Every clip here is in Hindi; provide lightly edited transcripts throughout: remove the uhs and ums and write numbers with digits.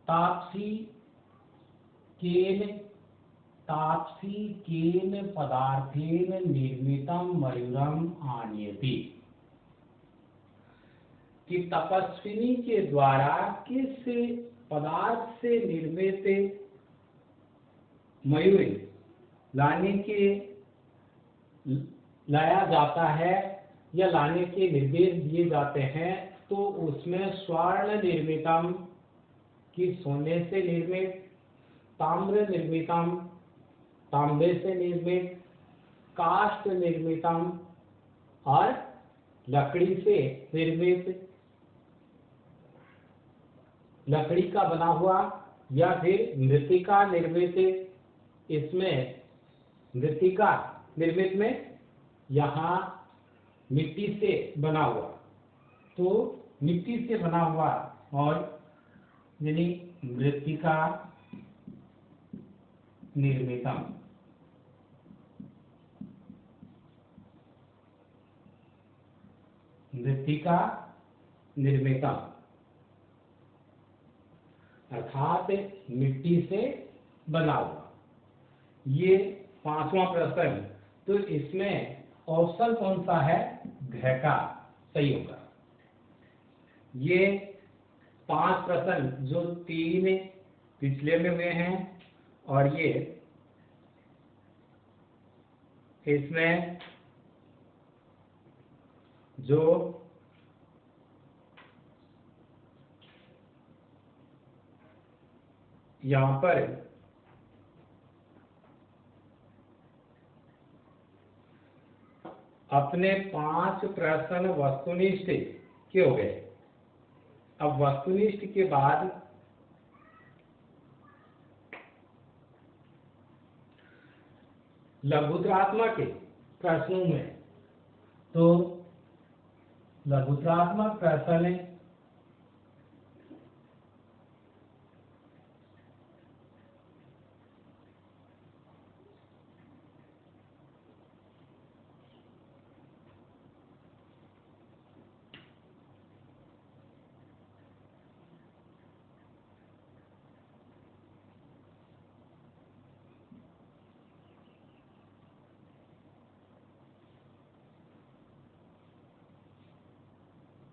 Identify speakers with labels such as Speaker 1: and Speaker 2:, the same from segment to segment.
Speaker 1: तापसी केन पदार्थेन निर्मितं मयूरम आनयति, कि तपस्विनी के द्वारा किस पदार्थ से निर्मित मयूर लाया जाता है या लाने के निर्देश दिए जाते हैं, तो उसमें स्वर्ण निर्मितम कि सोने से निर्मित, ताम्र निर्मितम तांबे से निर्मित, काष्ठ निर्मितम और लकड़ी से निर्मित, लकड़ी का बना हुआ या फिर मृत्तिका निर्मित। इसमें मृत्तिका निर्मित में यहाँ मिट्टी से बना हुआ, तो मिट्टी से बना हुआ और यानी मृत्तिका निर्मितम, मृत्तिका निर्मितम अर्थात मिट्टी से बना हुआ। ये 5वां प्रश्न। तो इसमें ऑप्शन कौन सा है? घ का सही होगा। ये 5 प्रश्न जो 3 पिछले में हुए हैं और ये इसमें जो यहाँ पर अपने 5 प्रश्न वस्तुनिष्ठ के हो गए। अब वस्तुनिष्ठ के बाद लघुत्रात्मक प्रश्नों में, तो लघुत्रात्मक प्रश्न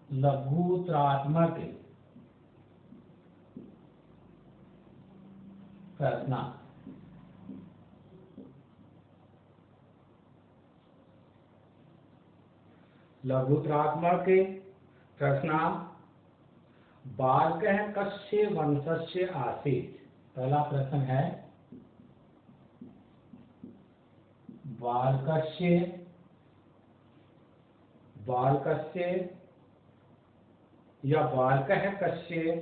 Speaker 1: लघुत्रात्मक प्रश्न लघुत्रात्मक प्रश्न बालकः कस्य वंशस्य आसीत्। पहला प्रश्न है बालकस्य या बालकः कस्य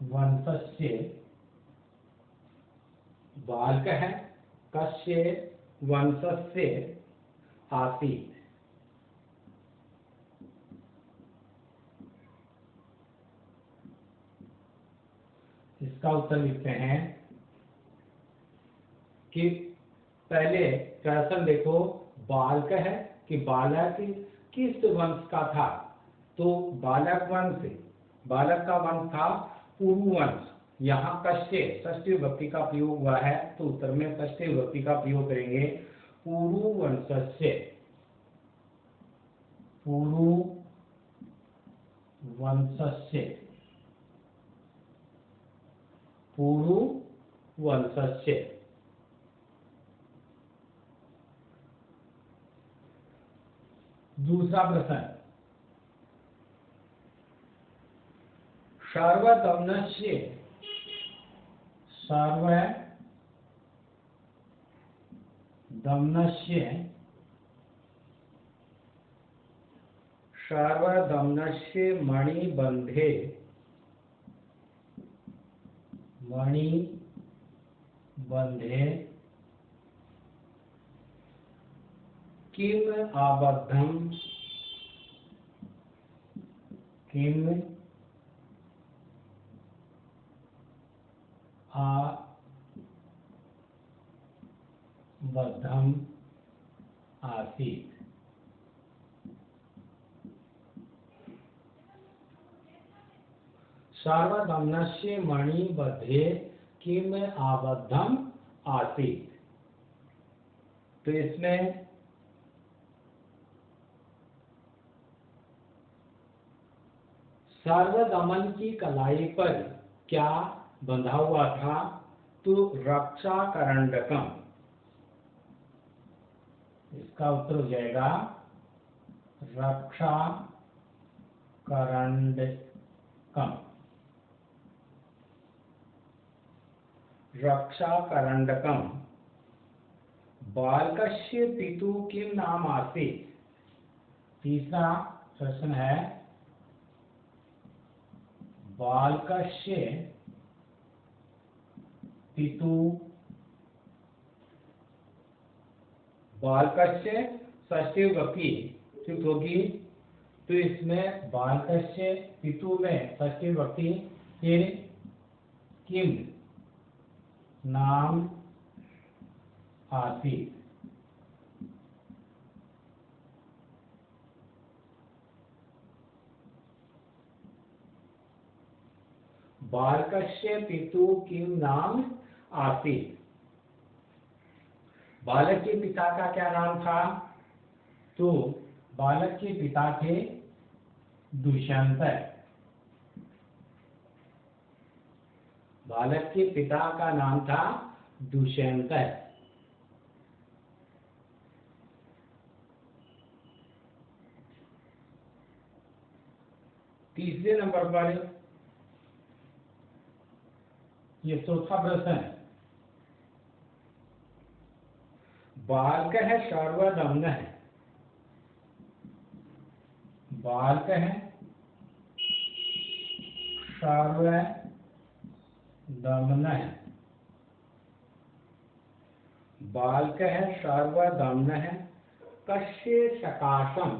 Speaker 1: वंशस्य बालकः कस्य वंशस्य आसीत्। इसका उत्तर लिखते हैं कि पहले प्रश्न देखो, बालक है कि बालक किस वंश का था, तो बालक का वंश था पुरुवंश। यहाँ कस्य षष्ठी विभक्ति का प्रयोग हुआ है, तो उत्तर में षष्ठी विभक्ति का प्रयोग करेंगे। पुरुवंशस्य दूसरा प्रश्न, सर्वदमनस्य मणिबंधे किम आबद्धम बद्धम आसीत्। सर्वदमनस्य मणिबद्धे किम आबद्धम आसीत्। तो इसमें सर्वदमन की कलाई पर क्या बंधा हुआ था? तो रक्षा करंडकम। इसका उत्तर हो जाएगा रक्षा करंडकम। रक्षा करंडकम। बालकस्य पितु किम नाम आसीत्। तीसरा प्रश्न है बालकस्य पितु। बालकस्य षष्ठी विभक्ति ठीक होगी। तो इसमें बालकस्य पितु में षष्ठी विभक्ति फिर किम नाम आसीत्। बालकस्य पितु किम नाम आसीत्। बालक के पिता का क्या नाम था? तो बालक के पिता थे दुष्यंत। बालक के पिता का नाम था दुष्यंत। तीसरे नंबर पर ये चौथा प्रश्न है। बालक है सर्वदमन है। बालक है सर्वदमन है। बालक है सर्वदमन है। कस्य सकाशम।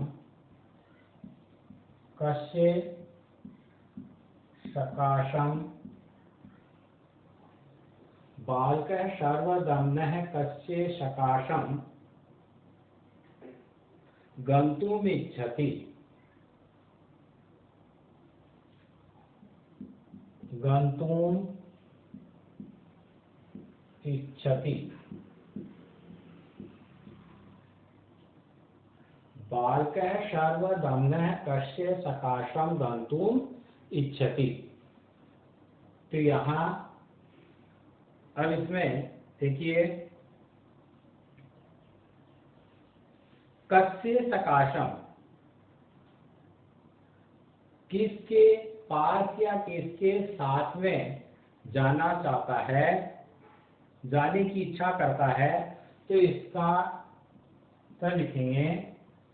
Speaker 1: कस्य सकाशम। बालक है सर्वदमन है। कस्य सकाशम गंतुम इच्छति। गंतुम इच्छति। बालक है सर्वदमन है। कस्य सकाशम गंतुम इच्छति। तो यहाँ अब इसमें देखिए कस्य सकाशम किसके पास या किसके साथ में जाना चाहता है, जाने की इच्छा करता है। तो इसका तो लिखेंगे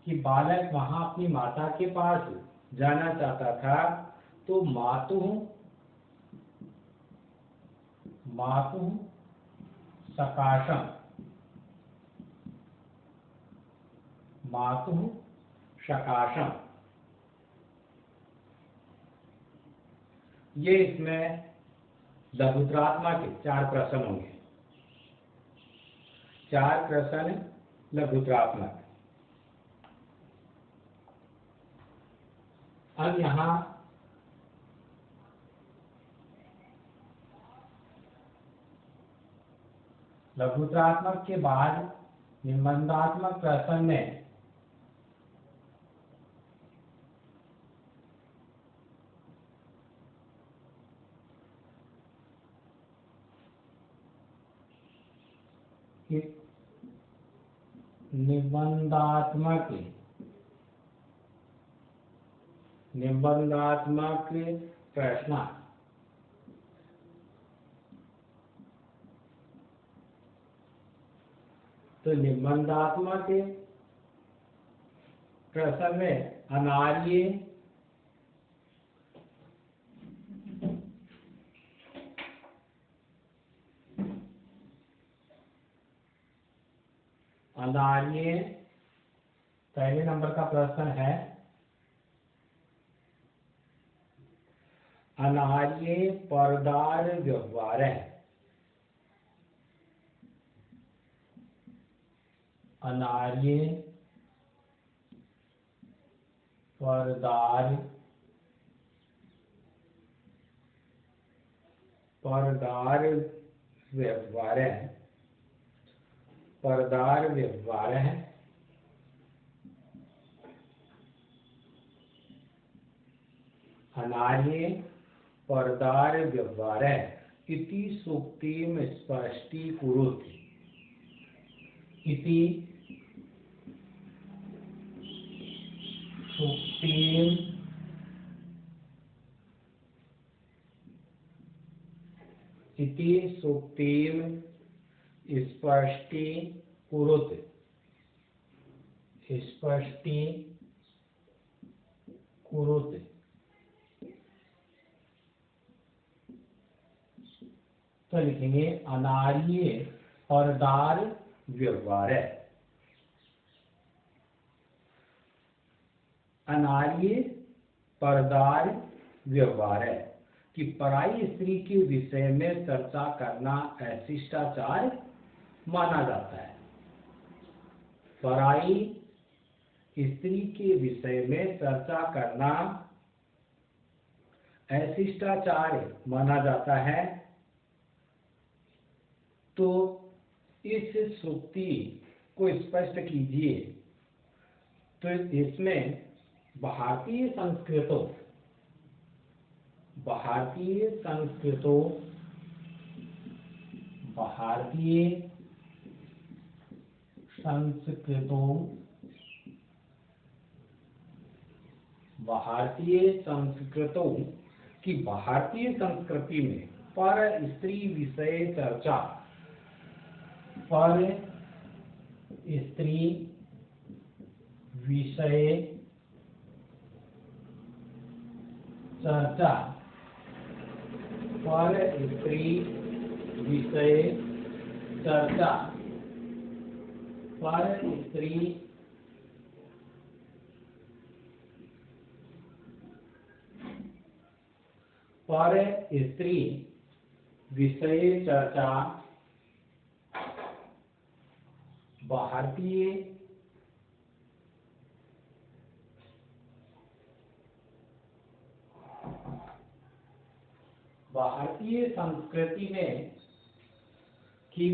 Speaker 1: कि बालक वहां अपनी माता के पास जाना चाहता था। तो मातु सकाशम। मातु सकाशम। ये इसमें लघुत्रात्मक के 4 प्रश्न होंगे। 4 प्रश्न लघुत्रात्मक। अब यहाँ लघुत्रात्मक के बाद निबंधात्मक प्रश्न में निबंधात्मक प्रश्न। तो निबंधात्मक प्रश्न में अनार्य पहले नंबर का प्रश्न है अनार्य परदार व्यवहार है। अनार्य परदार व्यवहार अनार्ये परदार व्यवहार इति सूक्तिम स्पष्टीकुरुते इति सूक्तिम स्पष्टीकुरुते तो लिखेंगे अनार्य परदार व्यवहार। अनार्य परदार व्यवहार कि पराई स्त्री के विषय में चर्चा करना अशिष्टाचार माना जाता है। पराई स्त्री के विषय में चर्चा करना अशिष्टाचार माना जाता है। तो इस सूक्ति को स्पष्ट कीजिए। तो इसमें भारतीय संस्कृतों की भारतीय संस्कृति में पर स्त्री विषय चर्चा भारतीय संस्कृति में कि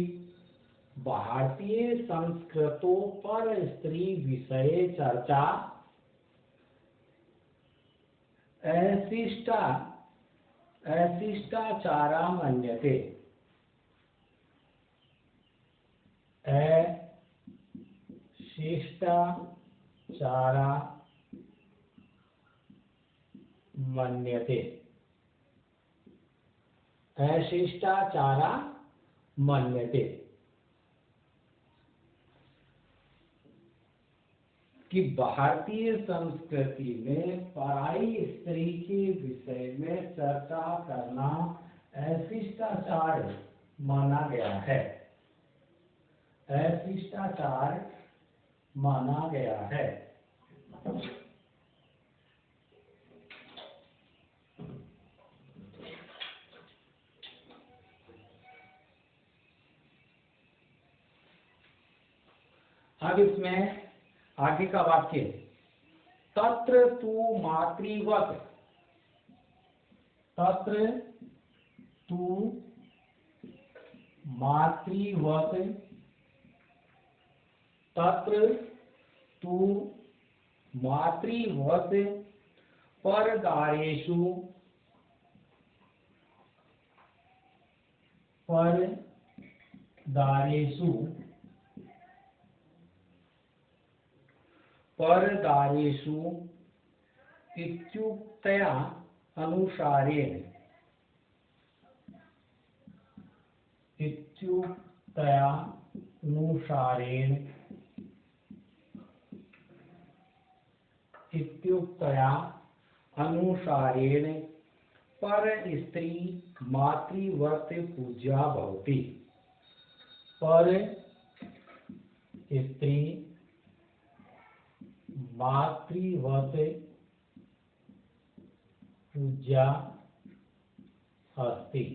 Speaker 1: भारतीय संस्कृतों पर स्त्री विषय चर्चा अशिष्टाचारा मन्यते। अशिष्टाचारा मन्यते कि भारतीय संस्कृति में पराई स्त्री के विषय में चर्चा करना अशिष्टाचार माना गया है। अब इसमें आगे का वाक्य तत्र तु मातृवत परदारेषु इत्युक्तया अनुसारेण पर स्त्री मातृव्रत पूज्या भवति। पर स्त्री मातृव्रत पूज्या अस्ति।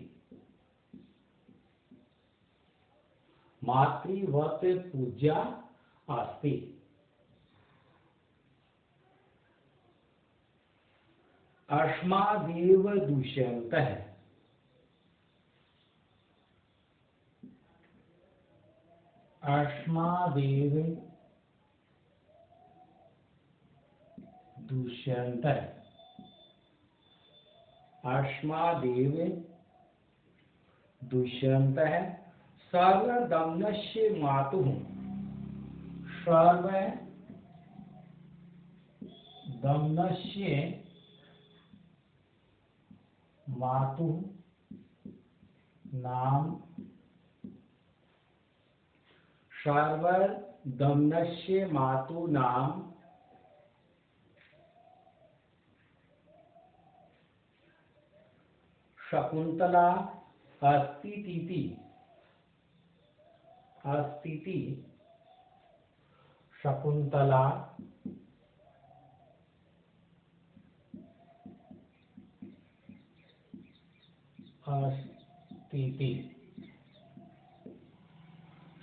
Speaker 1: मातृव्रत पूज्या अस्ति। अस्मादेव दुष्यन्तः। अस्मादेव दुष्यन्तः। अस्मादेव दुष्यन्तः सर्वदम्नस्य मातुः। सर्वदम्नस्य मातुः नाम। सर्वदम्नस्य मातुः नाम शकुन्तला अस्तीति। शकुन्तला अस्तीति।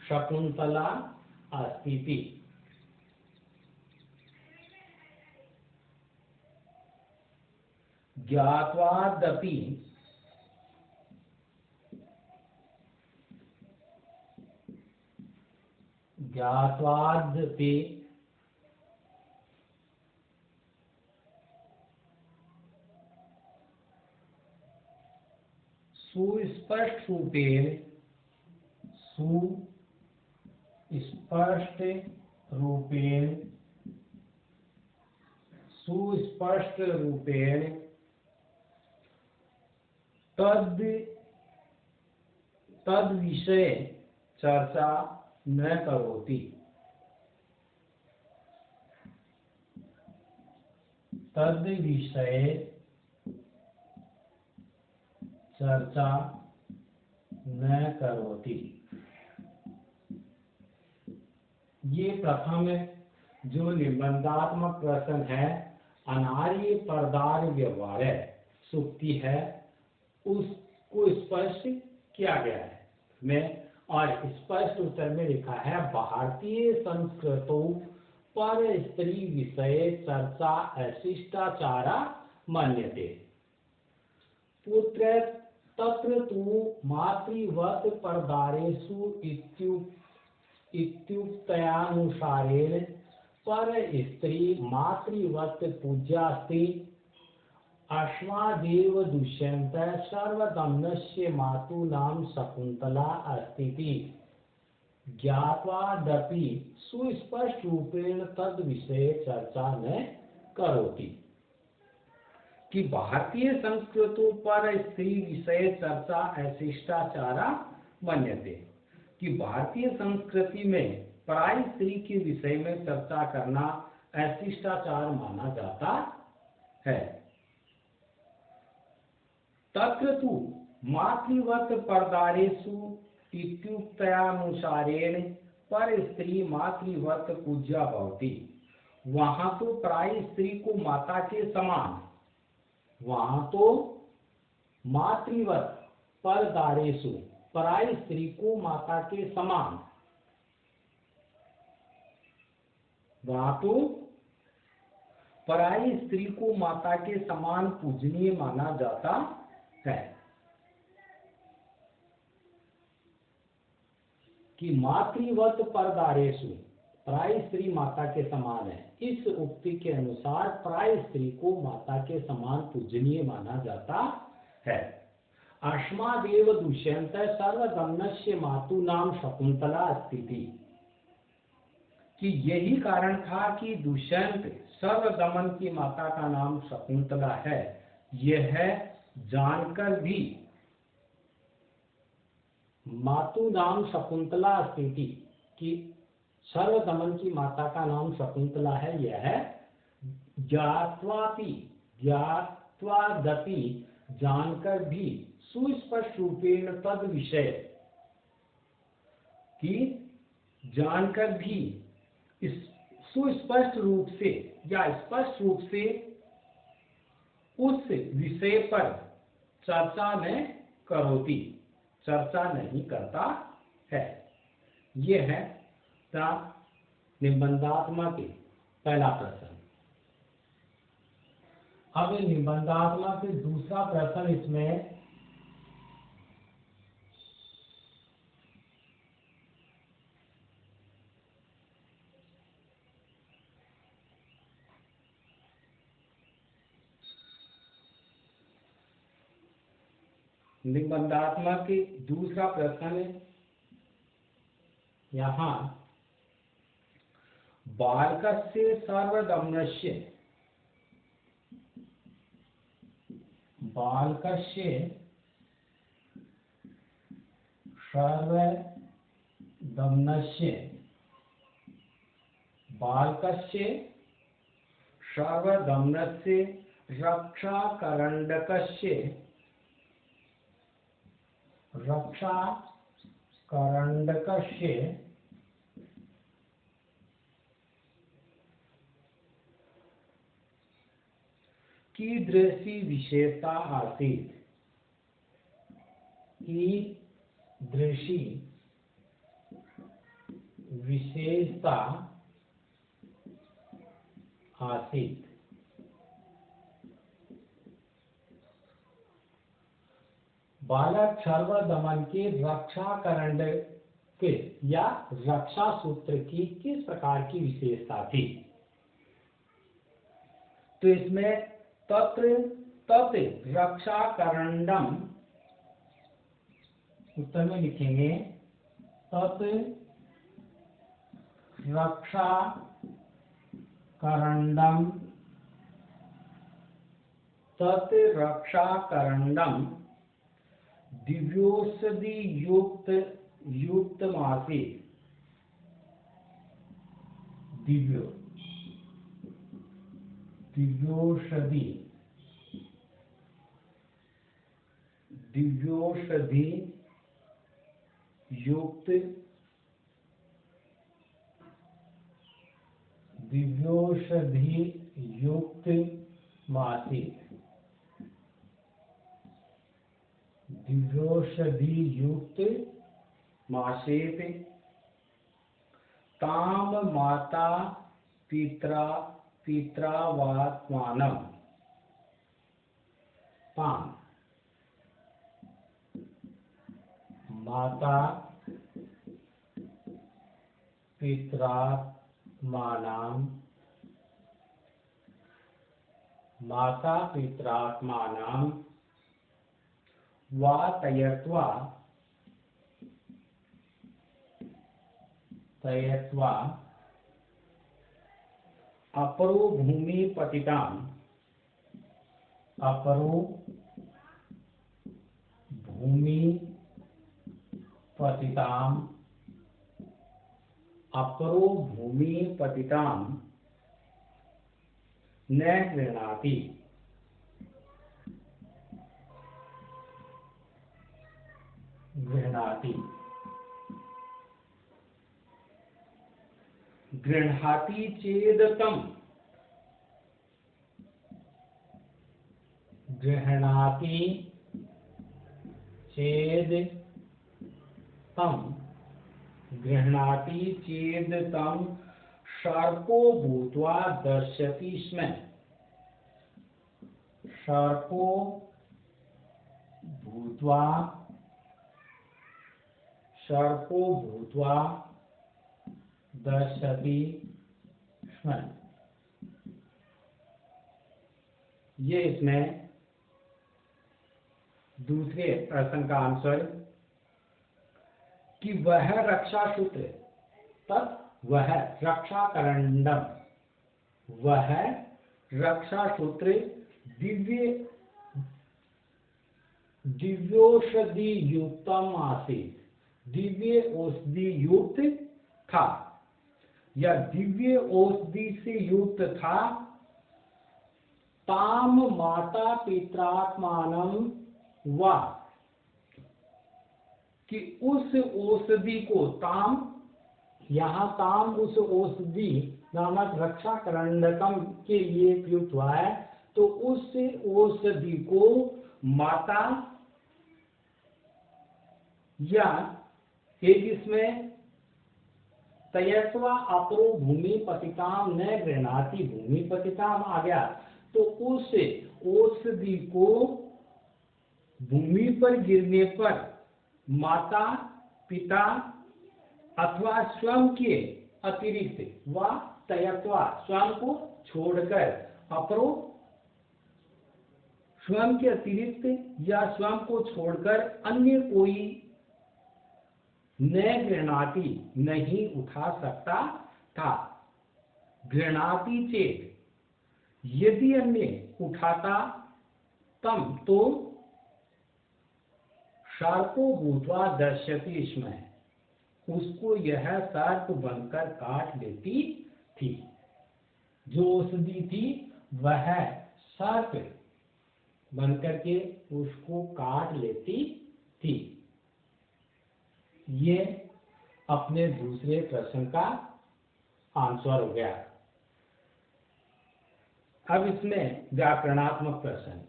Speaker 1: शकुन्तला अस्तीति। ज्ञात्वादपि सुस्पष्ट रूपेण तद विषय चर्चा न करोति। तद विषय चर्चा न करोति। ये प्रथम जो निबंधात्मक प्रश्न है, अनार्य परदार्य व्यवहार सुक्ति है, उसको स्पष्ट किया गया है में, और स्पष्ट उत्तर में लिखा है भारतीय संस्कृतों पर स्त्री विषय चर्चा अशिष्टाचारा मन्यते। पुत्र तत्र तु मातृवत परदारेषु इत्युक्तयानुसारेण पर स्त्री मातृवत पूज्यास्ति। अस्मादेव दुष्यन्तः सर्वदम्नस्य मातुः शकुन्तला अस्तीति। ज्ञात्वादपि सुस्पष्ट रूपेण तद विषये चर्चा न करोति। कि भारतीय संस्कृतों पर स्त्री विषय चर्चा अशिष्टाचारा मन्यते। कि भारतीय संस्कृति में पराई स्त्री के विषय में चर्चा करना अशिष्टाचार माना जाता है। तत्र तु मातृवत परदारेषु इत्युक्तयानुसारेण पर स्त्री मातृवत पूज्या भवति। वहां तो पराई स्त्री को माता के समान, वहां तो मातृवत परदारेषु पराई स्त्री को माता के समान, वहां तो पराई स्त्री को माता के समान पूजनीय माना जाता है। कि मातृवत परदारेषु पराई स्त्री माता के समान है, इस उक्ति के अनुसार पराई स्त्री को माता के समान पूजनीय माना जाता है। अस्मादेव दुष्यन्तः सर्वदम्नस्य मातुः शकुन्तला अस्तीति। कि यही कारण था कि दुष्यंत सर्वदमन की माता का नाम शकुंतला है। यह जानकर भी मातु नाम शकुंतला अस्तीति कि सर्वदमन की माता का नाम शकुंतला है, यह ज्ञात्वादपि जानकर भी सुस्पष्ट रूपेण तद विषय की जानकर भी इस सुस्पष्ट रूप से या स्पष्ट रूप से उस विषय पर चर्चा में करोति, चर्चा नहीं करता है। यह है निबंधात्मक पहला प्रश्न। अब निबंधात्मक दूसरा प्रश्न इसमें निबंधात्मक दूसरा प्रश्न यहाँ बालकस्य सर्वदमनस्य सर्वदमनस्य रक्षाकरण्डकस्य कीदृशी विशेषता आसीत्? कीदृशी विशेषता आसीत्? बालक सर्वदमन के रक्षाकरण्डक या रक्षा सूत्र की किस प्रकार की विशेषता थी? तो इसमें तत्र तत् रक्षाकरण्डम, उत्तर में लिखेंगे तत् रक्षाकरण्डम दिव्योषधि युक्तमासीत्। दिव्योषधि युक्त मासीत्। ताम माता पित्रावात्मानं। ताम माता पित्रात्मानं वा तयत्वा अपरो भूमि पतिताम् न गृह्णाति। गृह्णाति चेद तम। गृह्णाति चेद तम सर्पो भूत्वा दर्शति स्म। सर्पो भूत्वा दर्शति स्म। ये इसमें दूसरे प्रश्न का आंसर कि वह रक्षा सूत्र तत् वह रक्षाकरण्डम, वह रक्षा सूत्र दिव्योषधि युक्तम आसीत्। दिव्य औषधि युक्त था या दिव्य औषधि से युक्त था। ताम माता पित्रात्मानं वा, कि उस औषधि को, ताम यहाँ ताम उस औषधि नामक रक्षाकरण्डकम के लिए प्रयुक्त हुआ है, तो उस औषधि को माता या एक इसमें तयस्वा अपरो भूमि पतिताम न गृह्णाति, भूमि पतिताम आ गया तो उस औषधि को भूमि पर गिरने पर माता पिता अथवा स्वयं के अतिरिक्त व तयस्वा स्वयं को छोड़कर अपरो स्वयं के अतिरिक्त या स्वयं को छोड़कर अन्य कोई न गृह्णाति नहीं उठा सकता था। गृह्णाति चेत यदि अन्य उठाता तम तो सर्पो भूत्वा दर्शति स्म, उसको यह सर्प बनकर काट लेती थी। जो औषधि थी वह सर्प बनकर के उसको काट लेती थी। ये अपने दूसरे प्रश्न का आंसर हो गया। अब इसमें व्याकरणात्मक प्रश्न।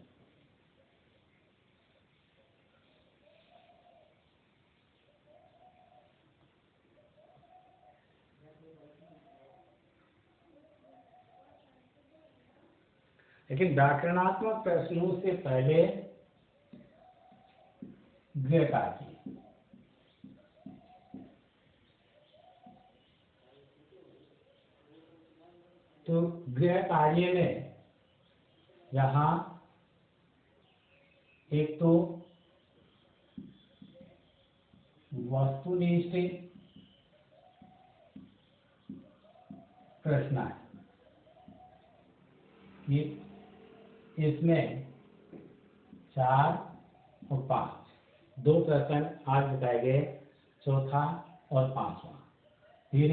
Speaker 1: लेकिन व्याकरणात्मक प्रश्नों से पहले गृह कार्य। तो गृह कार्य में यहाँ एक तो वस्तुनिष्ठ प्रश्न है, ये इसमें 4 और 5 दो प्रश्न आज बताए गए, चौथा और 5वां। फिर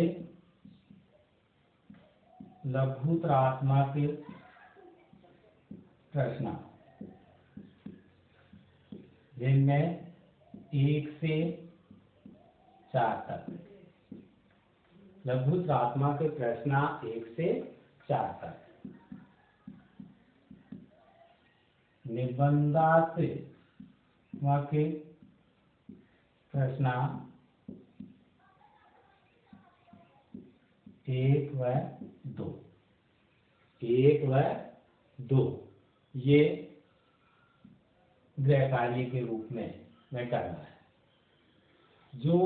Speaker 1: लघुतरात्मक प्रश्न जिनमें 1 से 4 तक। लघुतरात्मक प्रश्न 1 से 4 तक। निबंधात्मक प्रश्न 1 व 2। 1 व 2 ये गृह कार्य के रूप में करना है। जो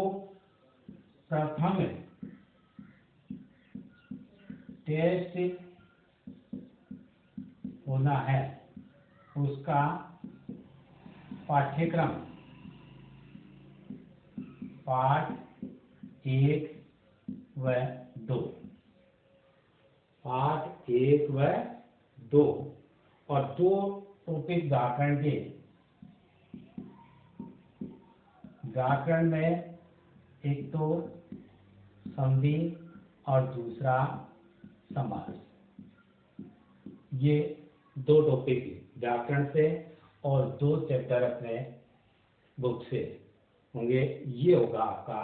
Speaker 1: प्रथम टेस्ट होना है उसका पाठ्यक्रम पाठ 1 व 2, पाठ 1 व 2 और 2 टॉपिक व्याकरण के। व्याकरण में एक तो संधि और दूसरा समास, ये 2 टॉपिक व्याकरण से और 2 चैप्टर अपने बुक से होंगे। ये होगा आपका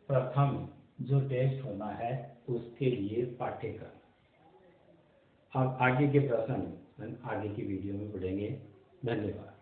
Speaker 1: प्रथम जो टेस्ट होना है उसके लिए पाठ्यक्रम। अब आगे के प्रश्न आगे की वीडियो में पढ़ेंगे। धन्यवाद।